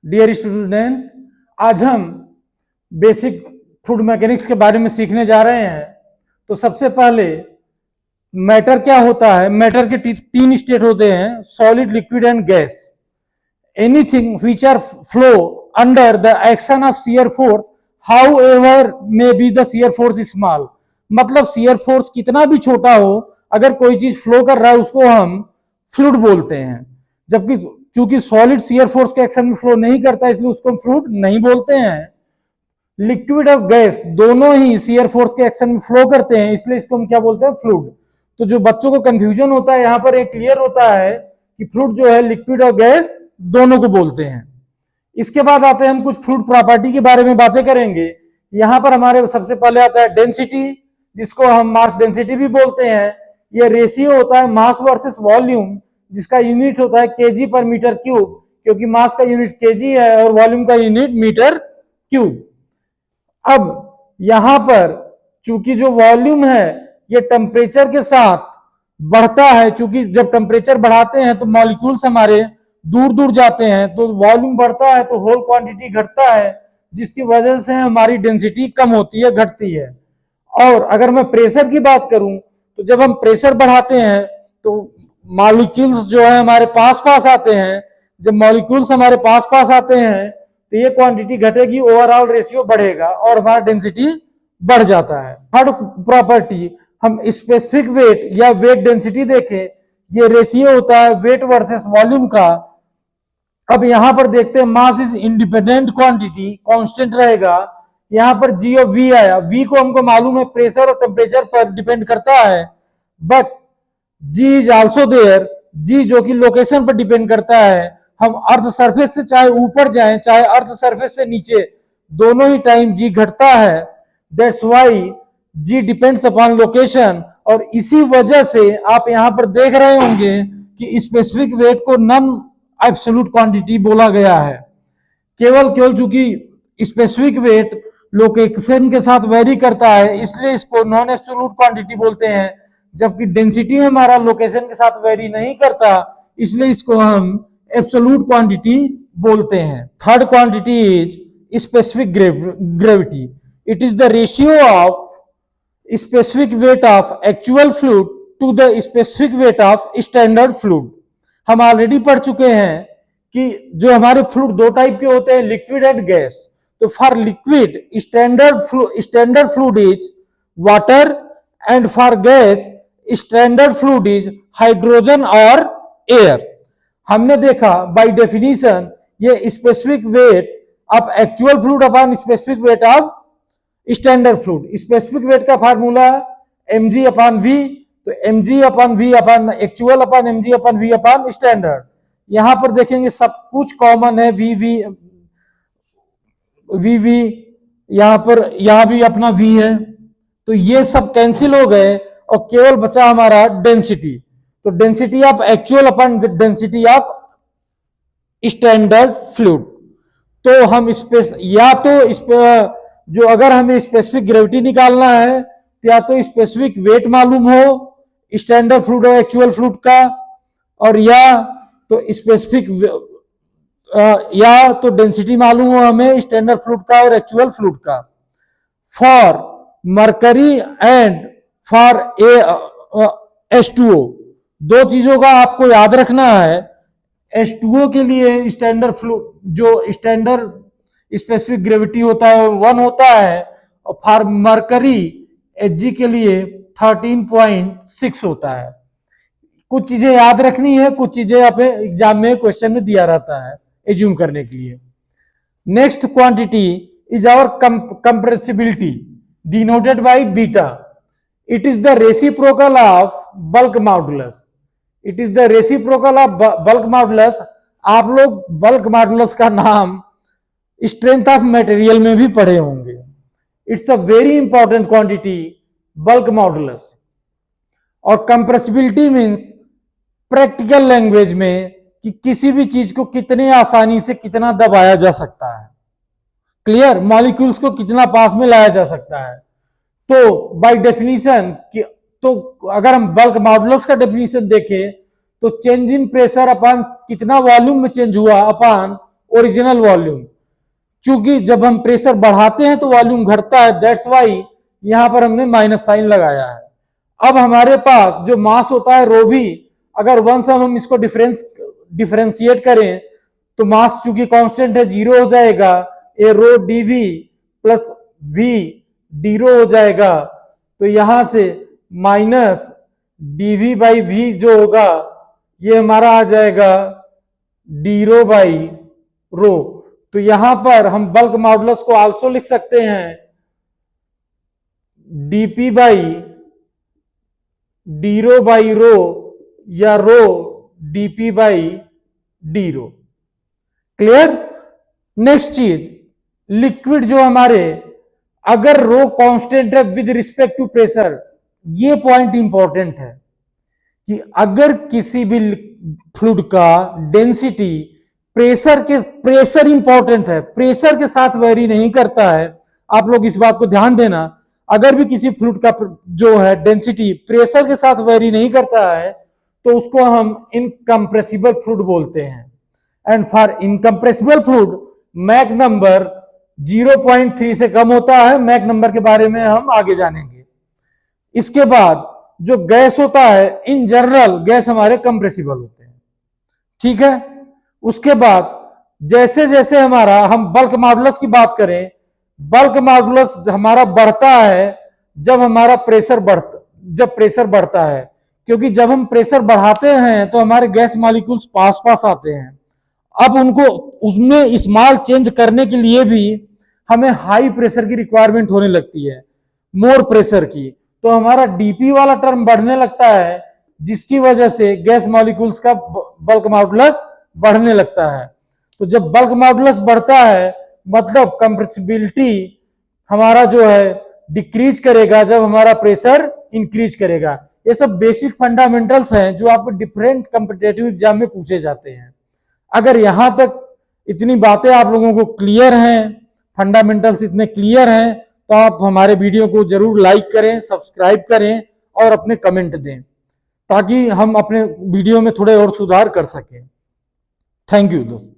Dear student, आज हम basic fluid mechanics के बारे में सीखने जा रहे हैं। तो सबसे पहले मैटर क्या होता है। मैटर के तीन स्टेट होते हैं, solid, liquid and gas. Anything which are flow under the action of shear force however may be the shear force small. मतलब शियर फोर्स कितना भी छोटा हो, अगर कोई चीज फ्लो कर रहा है उसको हम फ्लूइड बोलते हैं। जबकि चूंकि सॉलिड शियर फोर्स के एक्शन में फ्लो नहीं करता, इसलिए उसको हम फ्लूइड नहीं बोलते हैं। लिक्विड और गैस दोनों ही शियर फोर्स के एक्शन में फ्लो करते हैं, इसलिए इसको हम क्या बोलते हैं, फ्लूइड। तो जो बच्चों को कंफ्यूजन होता है, यहां पर एक क्लियर होता है कि फ्लूइड जो है लिक्विड और गैस दोनों को बोलते हैं। इसके बाद आते हैं हम कुछ फ्लूइड प्रॉपर्टी के बारे में बातें करेंगे। यहां पर हमारे सबसे पहले आता है डेंसिटी, जिसको हम मास डेंसिटी भी बोलते हैं। यह रेशियो होता है मास वर्सेस वॉल्यूम, जिसका यूनिट होता है केजी पर मीटर क्यूब, क्योंकि मास का यूनिट केजी है और वॉल्यूम का यूनिट मीटर क्यूब। अब यहां पर चूंकि जो वॉल्यूम है ये टेम्परेचर के साथ बढ़ता है, चूंकि जब टेम्परेचर बढ़ाते हैं तो मॉलिक्यूल्स हमारे दूर दूर जाते हैं, तो वॉल्यूम बढ़ता है तो होल क्वांटिटी घटता है, जिसकी वजह से हमारी डेंसिटी कम होती है, घटती है। और अगर मैं प्रेशर की बात करूं तो जब हम प्रेशर बढ़ाते हैं तो मॉलिक्यूल्स जो है हमारे पास पास आते हैं। जब मॉलिक्यूल्स हमारे पास पास आते हैं तो ये क्वांटिटी घटेगी, ओवरऑल रेशियो बढ़ेगा और हमारा डेंसिटी बढ़ जाता है। थर्ड प्रॉपर्टी, हम स्पेसिफिक वेट या वेट डेंसिटी देखें। ये रेशियो होता है वेट वर्सेस वॉल्यूम का। अब यहां पर देखते हैं mass is independent quantity, constant रहेगा। यहां पर जी और वी आया, वी को हमको मालूम है प्रेशर और टेम्परेचर पर डिपेंड करता है, but G is also there, G जो कि लोकेशन पर डिपेंड करता है। हम अर्थ सरफेस से चाहे ऊपर जाएं चाहे अर्थ सरफेस से नीचे, दोनों ही टाइम जी घटता है। That's why g depends upon location. और इसी वजह से आप यहां पर देख रहे होंगे कि स्पेसिफिक वेट को नॉन एब्सोल्यूट क्वांटिटी बोला गया है। केवल चूंकि स्पेसिफिक वेट लोकेशन के साथ वेरी करता है, इसलिए इसको नॉन एब्सोल्यूट क्वांटिटी बोलते हैं। जबकि डेंसिटी हमारा लोकेशन के साथ वेरी नहीं करता, इसलिए इसको हम एब्सोल्यूट क्वांटिटी बोलते हैं। Third quantity is specific gravity. It is the ratio of specific weight of actual fluid to the specific weight of standard fluid. हम ऑलरेडी पढ़ चुके हैं कि जो हमारे फ्लूइड दो टाइप के होते हैं, लिक्विड एंड गैस। तो for liquid standard fluid is water and for gas standard fluid is hydrogen और एयर। हमने देखा बाय डेफिनेशन ये specific weight of actual fluid upon specific weight of standard fluid. Specific weight का formula mg upon v, तो mg upon v upon actual upon mg upon v upon standard. यहां पर देखेंगे सब कुछ कॉमन है, we यहां भी अपना v है, तो ये सब कैंसिल हो गए और केवल बचा हमारा डेंसिटी। तो density of actual upon density of standard fluid. तो हम जो अगर हमें स्पेसिफिक ग्रेविटी निकालना है तो या तो स्पेसिफिक वेट मालूम हो स्टैंडर्ड फ्लूइड और एक्चुअल फ्लूइड का, और या तो स्पेसिफिक या तो डेंसिटी मालूम हो हमें स्टैंडर्ड फ्लूइड का और एक्चुअल फ्लूइड का। For mercury and for H2O, दो चीजों का आपको याद रखना है। H2O के लिए स्टैंडर्ड फ्लूइड जो स्टैंडर्ड स्पेसिफिक ग्रेविटी होता है 1 होता है, और फॉर मरकरी Hg के लिए 13.6 होता है। कुछ चीजें याद रखनी है, कुछ चीजें अपने एग्जाम में क्वेश्चन में दिया रहता है एज्यूम करने के लिए। Next quantity is our compressibility denoted by beta. It is the reciprocal of bulk modulus. It is the reciprocal of bulk modulus. आप लोग बल्क मॉडुलस का नाम स्ट्रेंथ ऑफ मटेरियल में भी पढ़े होंगे। It's a very important quantity, bulk modulus. और compressibility means practical language में कि किसी भी चीज को कितने आसानी से कितना दबाया जा सकता है, क्लियर, मॉलिक्यूल्स को कितना पास में लाया जा सकता है। तो बाय डेफिनेशन तो अगर हम बल्क मॉडुलस का डेफिनेशन देखें तो चेंज इन प्रेशर अपॉन कितना वॉल्यूम में चेंज हुआ अपॉन ओरिजिनल वॉल्यूम। चूंकि जब हम प्रेशर बढ़ाते हैं तो वॉल्यूम घटता है, दैट्स वाई यहां पर हमने माइनस साइन लगाया है। अब हमारे पास जो मास होता है रो भी, अगर वंस हम इसको डिफरेंशिएट करें तो मास चूंकि कांस्टेंट है जीरो हो जाएगा, ए रो डीवी प्लस वी डी रो हो जाएगा। तो यहां से माइनस डीवी बाई वी जो होगा ये हमारा आ जाएगा डी रो बाई रो। तो यहां पर हम बल्क मॉडुलस को आल्सो लिख सकते हैं DP by D rho by rho या rho DP by D rho. Clear. Next चीज, लिक्विड जो हमारे, अगर रो कांस्टेंट है विद रिस्पेक्ट टू प्रेशर, ये पॉइंट इंपॉर्टेंट है कि अगर किसी भी फ्लूइड का डेंसिटी प्रेशर इंपॉर्टेंट है, प्रेशर के साथ वेरी नहीं करता है। आप लोग इस बात को ध्यान देना, अगर भी किसी फ्लूइड का जो है डेंसिटी प्रेशर के साथ वेरी नहीं करता है तो उसको हम इनकम्प्रेसिबल फ्लूइड बोलते हैं। And for incompressible fluid Mach number 0.3 से कम होता है। मैक नंबर के बारे में हम आगे जानेंगे। इसके बाद जो गैस होता है, इन जनरल गैस हमारे कंप्रेसिबल होते हैं, ठीक है। उसके बाद जैसे जैसे हमारा, हम बल्क मॉडुलस की बात करें, बल्क मॉडुलस हमारा बढ़ता है जब हमारा प्रेशर बढ़ता है, क्योंकि जब हम प्रेशर बढ़ाते हैं तो हमारे गैस मॉलिक्यूल्स पास पास आते हैं। अब उनको उसमें स्मॉल चेंज करने के लिए भी हमें हाई प्रेशर की रिक्वायरमेंट होने लगती है, मोर प्रेशर की। तो हमारा डीपी वाला टर्म बढ़ने लगता है, जिसकी वजह से गैस मॉलिक्यूल्स का बल्क मॉडुलस बढ़ने लगता है। तो जब बल्क मॉडुलस बढ़ता है मतलब कंप्रेसिबिलिटी हमारा जो है डिक्रीज करेगा जब हमारा प्रेशर इंक्रीज करेगा। ये सब बेसिक फंडामेंटल्स हैं जो आपको डिफरेंट कॉम्पिटिटिव एग्जाम में पूछे जाते हैं। अगर यहां तक इतनी बातें आप लोगों को क्लियर हैं, फंडामेंटल्स इतने क्लियर हैं, तो आप हमारे वीडियो को जरूर लाइक करें, सब्सक्राइब करें और अपने कमेंट दें, ताकि हम अपने वीडियो में थोड़े और सुधार कर सकें। थैंक यू दोस्तों।